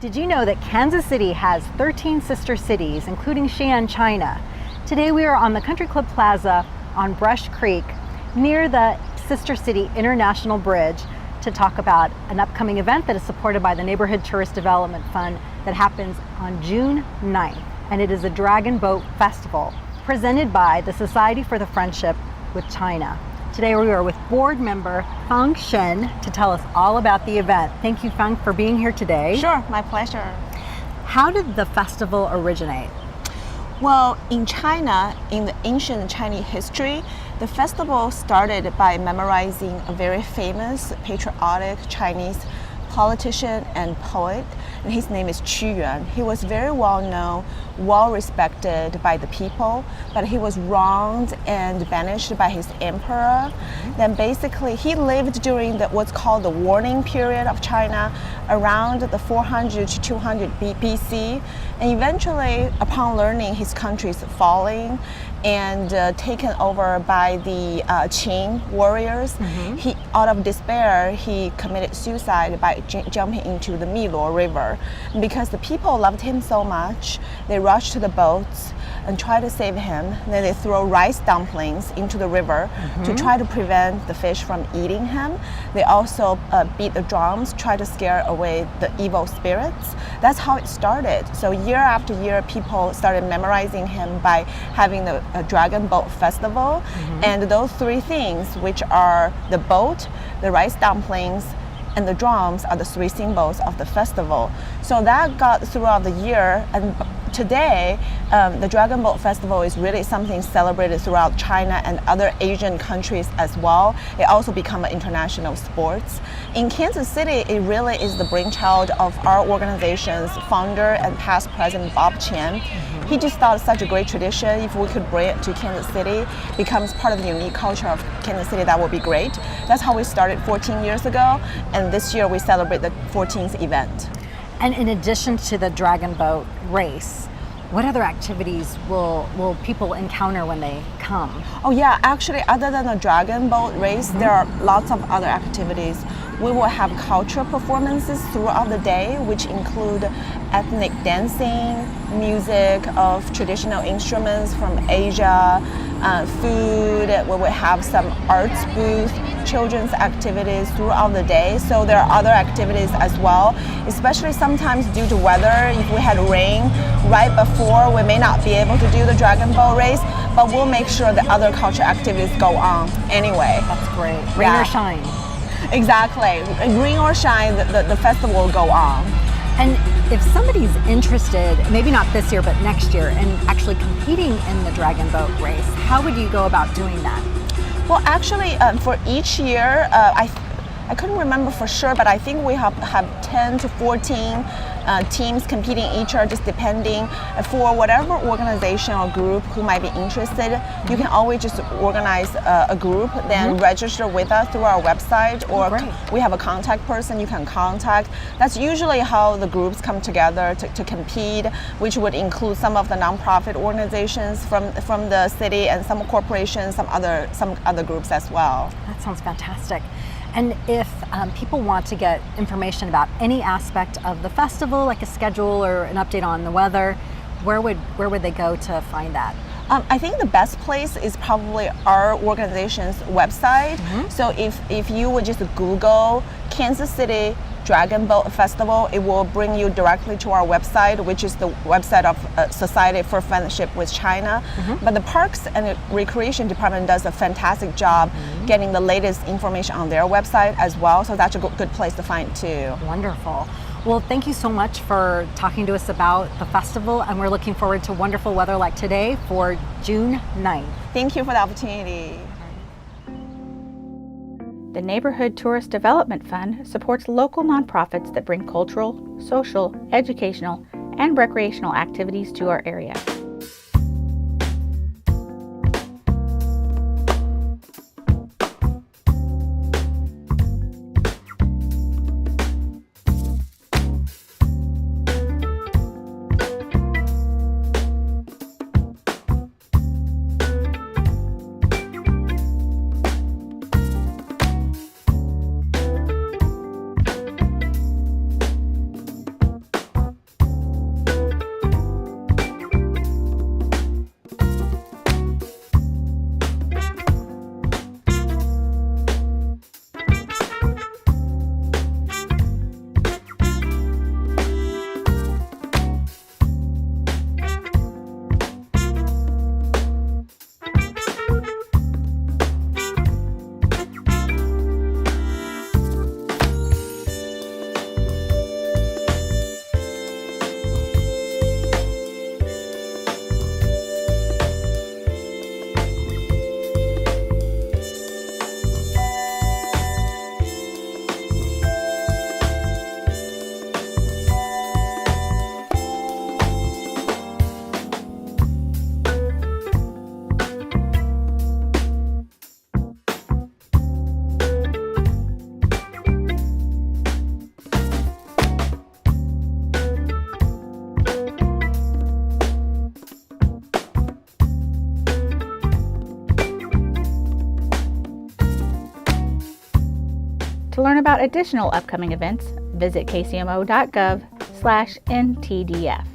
Did you know that Kansas City has 13 sister cities, including Xi'an, China? Today we are on the Country Club Plaza on Brush Creek near the Sister City International Bridge to talk about an upcoming event that is supported by the Neighborhood Tourist Development Fund that happens on June 9th. And it is a Dragon Boat Festival presented by the Society for the Friendship with China. Today we are with board member Fang Shen to tell us all about the event. Thank you, Fang, for being here today. Sure, my pleasure. How did the festival originate? Well, in China, in the ancient Chinese history, the festival started by memorizing a very famous patriotic Chinese politician and poet, and his name is Qu Yuan. He was very well known, well respected by the people, but he was wronged and banished by his emperor. Then basically he lived during what's called the warning period of China, around the 400 to 200 BC, and eventually upon learning his country's falling and taken over by the Qing warriors, he, out of despair, he committed suicide by jumping into the Miluo River. And because the people loved him so much, they rushed to the boats and tried to save him. Then they throw rice dumplings into the river to try to prevent the fish from eating him. They also beat the drums, try to scare away the evil spirits. That's how it started. So year after year, people started memorizing him by having the Dragon Boat Festival. And those three things, which are the boat, the rice dumplings, and the drums, are the three symbols of the festival. So that got throughout the year, and today the Dragon Boat Festival is really something celebrated throughout China and other Asian countries as well. It also become an international sports. In Kansas City, it really is the brainchild of our organization's founder and past president, Bob Chen. He just thought it's such a great tradition. If we could bring it to Kansas City, becomes part of the unique culture of Kansas City, that would be great. That's how we started 14 years ago, and this year we celebrate the 14th event. And in addition to the Dragon Boat race, what other activities will people encounter when they come? Oh yeah, actually, other than the Dragon Boat race, there are lots of other activities. We will have cultural performances throughout the day, which include ethnic dancing, music of traditional instruments from Asia, food. We will have some arts booth, children's activities throughout the day. So there are other activities as well, especially sometimes due to weather. If we had rain right before, we may not be able to do the Dragon Boat race, but we'll make sure that other cultural activities go on anyway. That's great. Rain or shine. Exactly. Rain or shine, the festival will go on. And if somebody's interested, maybe not this year, but next year, in actually competing in the Dragon Boat race, how would you go about doing that? Well, actually, for each year, I couldn't remember for sure, but I think we have 10 to 14 teams competing each year, just depending. For whatever organization or group who might be interested, you can always just organize a group, then register with us through our website, or we have a contact person you can contact. That's usually how the groups come together to compete, which would include some of the nonprofit organizations from the city and some corporations, some other groups as well. That sounds fantastic. And if people want to get information about any aspect of the festival, like a schedule or an update on the weather, where would they go to find that? I think the best place is probably our organization's website. So if you would just Google Kansas City Dragon Boat Festival, it will bring you directly to our website, which is the website of Society for Friendship with China. But the Parks and Recreation Department does a fantastic job getting the latest information on their website as well, so that's a good place to find too. Wonderful. Well, thank you so much for talking to us about the festival, and we're looking forward to wonderful weather like today for June 9th. Thank you for the opportunity. The Neighborhood Tourist Development Fund supports local nonprofits that bring cultural, social, educational, and recreational activities to our area. To learn about additional upcoming events, visit kcmo.gov/NTDF.